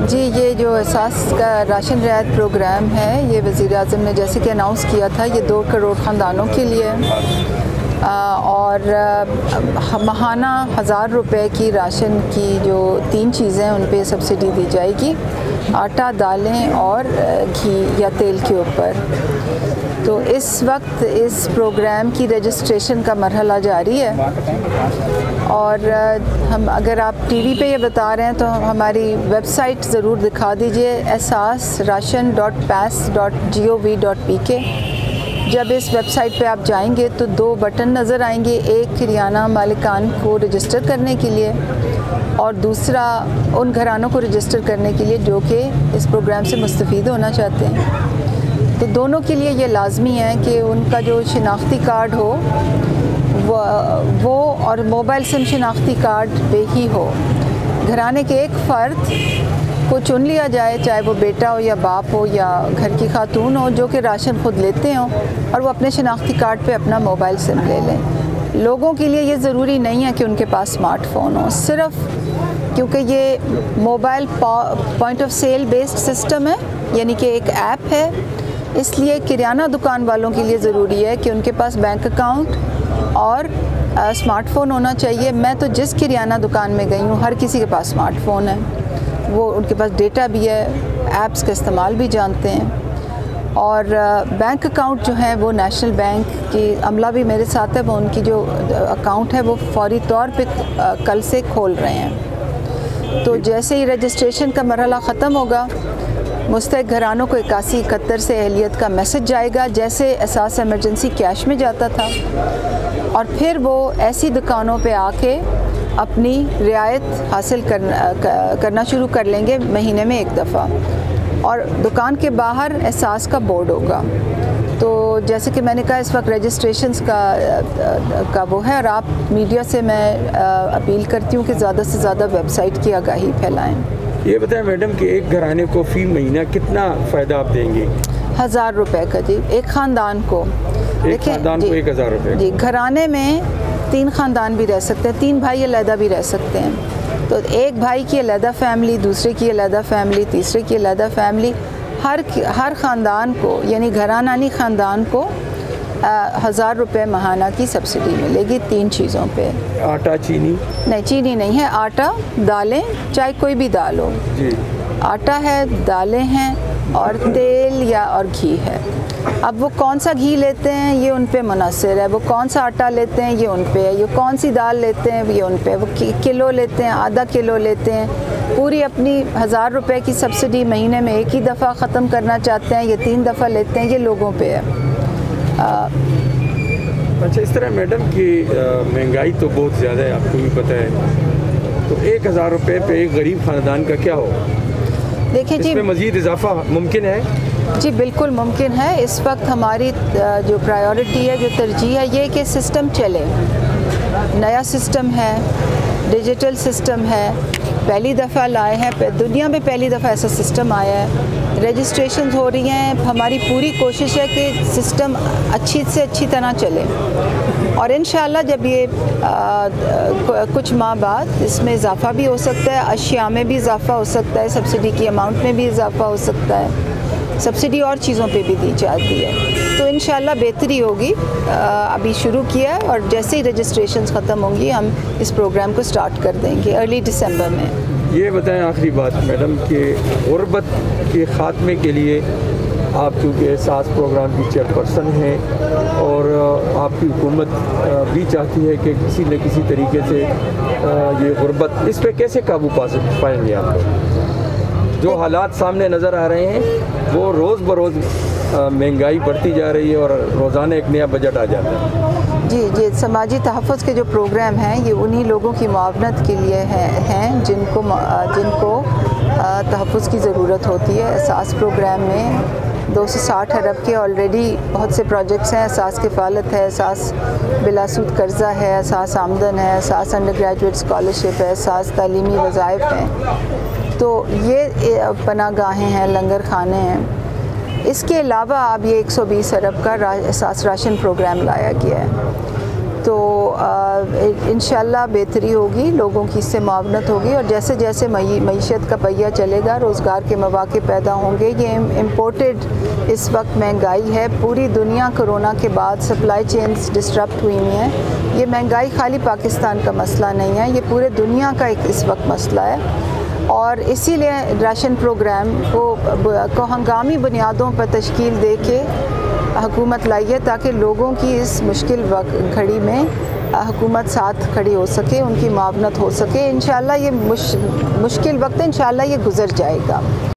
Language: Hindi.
जी, ये जो एहसास का राशन रियायत प्रोग्राम है, ये वज़ीर-ए-आज़म ने जैसे कि अनाउंस किया था, ये 2 करोड़ ख़ानदानों के लिए और माहाना 1000 रुपये की राशन की जो 3 चीज़ें हैं उन पे सब्सिडी दी जाएगी, आटा, दालें और घी या तेल के ऊपर। तो इस वक्त इस प्रोग्राम की रजिस्ट्रेशन का मरहला जारी है और हम अगर आप टीवी पे ये बता रहे हैं तो हमारी वेबसाइट ज़रूर दिखा दीजिए ehsasration.pas.gov.pk। जब इस वेबसाइट पे आप जाएंगे तो 2 बटन नज़र आएंगे, एक किराना मालिकान को रजिस्टर करने के लिए और दूसरा उन घरानों को रजिस्टर करने के लिए जो कि इस प्रोग्राम से मुस्तफ़ीद होना चाहते हैं। तो दोनों के लिए ये लाजमी है कि उनका जो शिनाख्ती कार्ड हो वो और मोबाइल सिम शिनाख्ती कार्ड पे ही हो। घराने के एक फ़र्द को चुन लिया जाए, चाहे वो बेटा हो या बाप हो या घर की खातून हो, जो कि राशन खुद लेते हों और वो अपने शिनाख्ती कार्ड पे अपना मोबाइल सिम ले लें। लोगों के लिए ये ज़रूरी नहीं है कि उनके पास स्मार्टफ़ोन हो, सिर्फ़ क्योंकि ये mobile point of sale based system है, यानी कि एक ऐप है, इसलिए किराना दुकान वालों के लिए ज़रूरी है कि उनके पास बैंक अकाउंट और स्मार्टफ़ोन होना चाहिए। मैं तो जिस किराना दुकान में गई हूँ हर किसी के पास स्मार्टफ़ोन है, वो उनके पास डेटा भी है, ऐप्स का इस्तेमाल भी जानते हैं और बैंक अकाउंट जो है वो नेशनल बैंक की अमला भी मेरे साथ है, वो उनकी जो अकाउंट है वो फौरी तौर पे कल से खोल रहे हैं। तो जैसे ही रजिस्ट्रेशन का मरहला ख़त्म होगा, मुस्तहिक घरानों को 8171 से अहलियत का मैसेज जाएगा, जैसे एहसास इमरजेंसी कैश में जाता था, और फिर वो ऐसी दुकानों पे आके अपनी रियायत हासिल करना शुरू कर लेंगे महीने में 1 दफ़ा। और दुकान के बाहर एहसास का बोर्ड होगा। तो जैसे कि मैंने कहा, इस वक्त रजिस्ट्रेशंस का वो है और आप मीडिया से मैं अपील करती हूँ कि ज़्यादा से ज़्यादा वेबसाइट की आगाही फैलाएँ। ये बताएं मैडम कि एक घराने को फ़ी महीना कितना फ़ायदा आप देंगे? 1000 रुपये का जी, एक ख़ानदान को। एक ख़ानदान को 1000 रुपये जी। घराने में 3 ख़ानदान भी रह सकते हैं, 3 भाई अलहदा भी रह सकते हैं। तो एक भाई की अलहदा फैमिली, दूसरे की अलहदा फैमिली, तीसरे की अलहदा फैमिली, हर ख़ानदान को यानी घरानानी ख़ानदान को 1000 रुपये माहाना की सब्सिडी मिलेगी 3 चीज़ों पे। आटा, चीनी? नहीं, चीनी नहीं है, आटा, दालें, चाहे कोई भी दाल हो जी। आटा है, दालें हैं और तेल या और घी है। अब वो कौन सा घी लेते हैं ये उन पे मुनहसर है, वो कौन सा आटा लेते हैं ये उन पे है, ये कौन सी दाल लेते हैं ये उन पे है, वो किलो लेते हैं, आधा किलो लेते हैं, पूरी अपनी 1000 रुपये की सब्सिडी महीने में एक ही दफ़ा ख़त्म करना चाहते हैं, ये 3 दफ़ा लेते हैं, ये लोगों पे है। अच्छा, इस तरह मैडम की महंगाई तो बहुत ज़्यादा है, आपको भी पता है, तो 1000 रुपये पे एक गरीब ख़ानदान का क्या हो? देखिए जी, इसमें मज़ीद इजाफा मुमकिन है? जी बिल्कुल मुमकिन है। इस वक्त हमारी जो प्रायोरिटी है, जो तरजीह है, ये कि सिस्टम चले। नया सिस्टम है, डिजिटल सिस्टम है, पहली दफ़ा लाए हैं, दुनिया में पहली दफ़ा ऐसा सिस्टम आया है, रजिस्ट्रेशन हो रही हैं। हमारी पूरी कोशिश है कि सिस्टम अच्छी से अच्छी तरह चले और इंशाअल्लाह जब ये कुछ माह बाद इसमें इजाफ़ा भी हो सकता है, अशिया में भी इजाफ़ा हो सकता है, सब्सिडी की अमाउंट में भी इजाफ़ा हो सकता है, सब्सिडी और चीज़ों पे भी दी जाती है। तो इंशाअल्लाह बेहतरी होगी। अभी शुरू किया है और जैसे ही रजिस्ट्रेशंस ख़त्म होंगी हम इस प्रोग्राम को स्टार्ट कर देंगे अर्ली दिसंबर में। ये बताएं आखिरी बात मैडम कि गुर्बत के ख़ात्मे के लिए आप चूँकि एहसास प्रोग्राम की चेयरपर्सन हैं और आपकी हुकूमत भी चाहती है कि किसी न किसी तरीके से ये गुर्बत, इस पर कैसे काबू पाएंगे आप? जो हालात सामने नज़र आ रहे हैं वो रोज़ बरोज़ महंगाई बढ़ती जा रही है और रोज़ाना एक नया बजट आ जाता है। जी, समाजी तहफ़्फ़ुज़ के जो प्रोग्राम हैं ये उन्हीं लोगों की मुआवनत के लिए हैं जिनको तहफ़्फ़ुज़ की ज़रूरत होती है। एहसास प्रोग्राम में 260 अरब के ऑलरेडी बहुत से प्रोजेक्ट्स हैं। एहसास किफ़ालत है, एहसास बिलासूद कर्ज़ा है, एहसास आमदन है, एहसास अंडर ग्रेजुएट स्कॉलरशिप है, एहसास तालीमी वज़ाइफ हैं। तो ये पनाहगाहें हैं, लंगर खाने हैं। इसके अलावा अब ये 120 अरब का एहसास राशन प्रोग्राम लाया गया है। तो इंशाल्लाह बेहतरी होगी, लोगों की इससे मुआवनत होगी और जैसे जैसे मईशत का पहिया चलेगा रोज़गार के मौके पैदा होंगे। ये इम्पोर्टेड इस वक्त महंगाई है, पूरी दुनिया कोरोना के बाद सप्लाई चेन्स डिस्टर्ब हुई हैं। ये महंगाई खाली पाकिस्तान का मसला नहीं है, ये पूरे दुनिया का एक इस वक्त मसला है और इसीलिए राशन प्रोग्राम को हंगामी बुनियादों पर तश्कील दे के हुकूमत लाई है ताकि लोगों की इस मुश्किल घड़ी में हुकूमत साथ खड़ी हो सके, उनकी मुआवनत हो सके। इंशाल्लाह ये मुश्किल वक्त है, इंशाल्लाह ये गुज़र जाएगा।